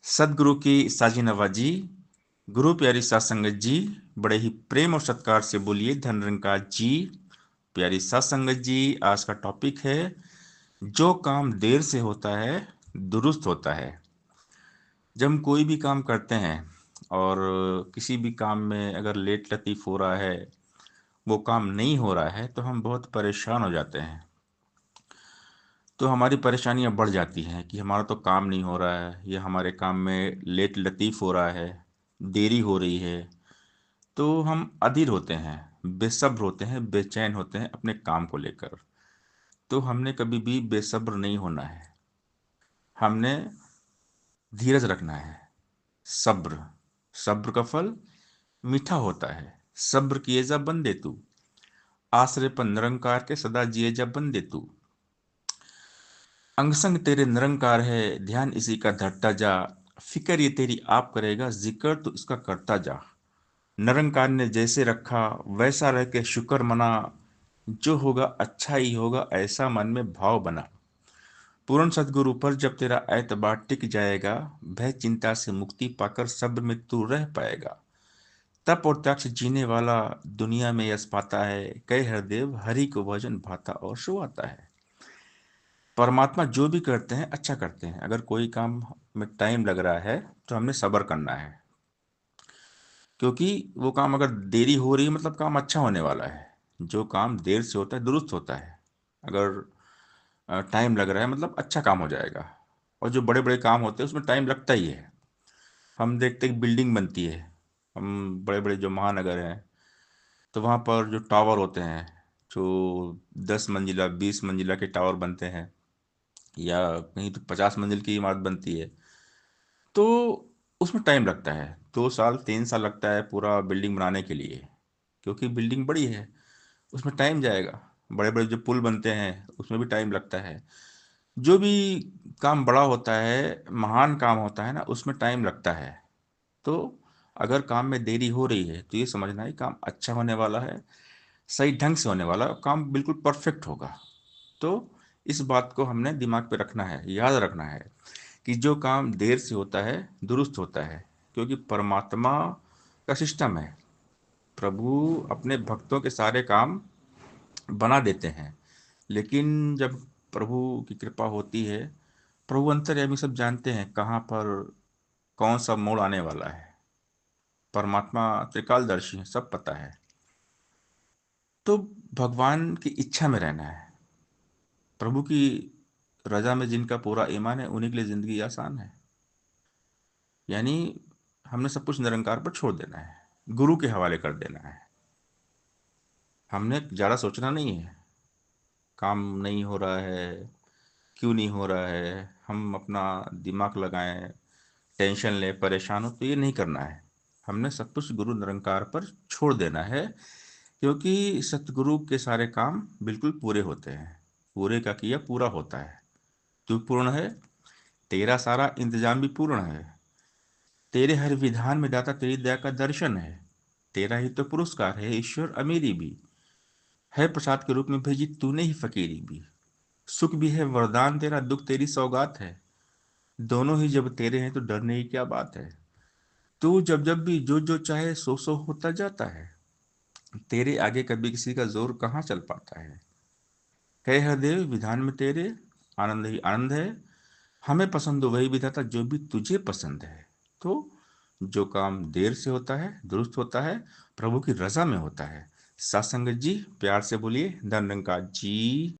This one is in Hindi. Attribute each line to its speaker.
Speaker 1: सदगुरु की साजी नवाजी, गुरु प्यारी सात संगत जी, बड़े ही प्रेम और सत्कार से बोलिए धन निरंकार जी। प्यारी सात संगत जी, आज का टॉपिक है जो काम देर से होता है दुरुस्त होता है। जब हम कोई भी काम करते हैं और किसी भी काम में अगर लेट लतीफ हो रहा है, वो काम नहीं हो रहा है, तो हम बहुत परेशान हो जाते हैं। तो हमारी परेशानियां बढ़ जाती हैं कि हमारा तो काम नहीं हो रहा है या हमारे काम में लेट लतीफ़ हो रहा है, देरी हो रही है। तो हम अधीर होते हैं, बेसब्र होते हैं, बेचैन होते हैं अपने काम को लेकर। तो हमने कभी भी बेसब्र नहीं होना है, हमने धीरज रखना है। सब्र, सब्र का फल मीठा होता है। सब्र किए जा बंदे तू, आश्रय पर निरंकार के सदा जिए जा बंदे तू। अंग संग तेरे निरंकार है, ध्यान इसी का धरता जा। फिक्र ये तेरी आप करेगा, जिक्र तो इसका करता जा। निरंकार ने जैसे रखा वैसा रह के शुक्र मना, जो होगा अच्छा ही होगा ऐसा मन में भाव बना। पूर्ण सदगुरु पर जब तेरा एतबार टिक जाएगा, भय चिंता से मुक्ति पाकर सब्र में तू रह पाएगा। तप और त्याग से जीने वाला दुनिया में यश पाता है, कई हरदेव हरि को भजन भाता और सुहाता है। परमात्मा जो भी करते हैं अच्छा करते हैं। अगर कोई काम में टाइम लग रहा है तो हमने सब्र करना है, क्योंकि वो काम अगर देरी हो रही है मतलब काम अच्छा होने वाला है। जो काम देर से होता है दुरुस्त होता है। अगर टाइम लग रहा है मतलब अच्छा काम हो जाएगा। और जो बड़े बड़े काम होते हैं उसमें टाइम लगता ही है। हम देखते हैं बिल्डिंग बनती है, हम बड़े बड़े जो महानगर हैं, तो वहाँ पर जो टावर होते हैं, जो 10 मंजिला 20 मंजिला के टावर बनते हैं, या कहीं तो 50 मंजिल की इमारत बनती है, तो उसमें टाइम लगता है। 2 साल 3 साल लगता है पूरा बिल्डिंग बनाने के लिए, क्योंकि बिल्डिंग बड़ी है, उसमें टाइम जाएगा। बड़े बड़े जो पुल बनते हैं उसमें भी टाइम लगता है। जो भी काम बड़ा होता है, महान काम होता है ना, उसमें टाइम लगता है। तो अगर काम में देरी हो रही है तो ये समझना है काम अच्छा होने वाला है, सही ढंग से होने वाला है, काम बिल्कुल परफेक्ट होगा। तो इस बात को हमने दिमाग पे रखना है, याद रखना है कि जो काम देर से होता है दुरुस्त होता है, क्योंकि परमात्मा का सिस्टम है। प्रभु अपने भक्तों के सारे काम बना देते हैं, लेकिन जब प्रभु की कृपा होती है, प्रभु अंतर्यामी सब जानते हैं कहाँ पर कौन सा मोड़ आने वाला है। परमात्मा त्रिकालदर्शी है, सब पता है। तो भगवान की इच्छा में रहना है। प्रभु की रजा में जिनका पूरा ईमान है उन्हीं के लिए जिंदगी आसान है। यानी हमने सब कुछ निरंकार पर छोड़ देना है, गुरु के हवाले कर देना है। हमने ज़्यादा सोचना नहीं है काम नहीं हो रहा है, क्यों नहीं हो रहा है, हम अपना दिमाग लगाएं, टेंशन लें, परेशान हो, तो ये नहीं करना है। हमने सब कुछ गुरु निरंकार पर छोड़ देना है, क्योंकि सतगुरु के सारे काम बिल्कुल पूरे होते हैं। पूरे का किया पूरा होता है। तू पूर्ण है, तेरा सारा इंतजाम भी पूर्ण है। तेरे हर विधान में दाता तेरी दया का दर्शन है। तेरा ही तो पुरस्कार है ईश्वर अमीरी भी, है प्रसाद के रूप में भेजी तूने ही फकीरी भी। सुख भी है वरदान तेरा, दुख तेरी सौगात है। दोनों ही जब तेरे हैं तो डरने की क्या बात है। तू जब जब भी जो जो चाहे सो सो होता जाता है। तेरे आगे कभी किसी का जोर कहाँ चल पाता है हरदेव विधान में तेरे आनंद ही आनंद है। हमें पसंद हो वही विधाता जो भी तुझे पसंद है। तो जो काम देर से होता है दुरुस्त होता है, प्रभु की रजा में होता है। सत्संगत जी, प्यार से बोलिए धन निरंकार जी।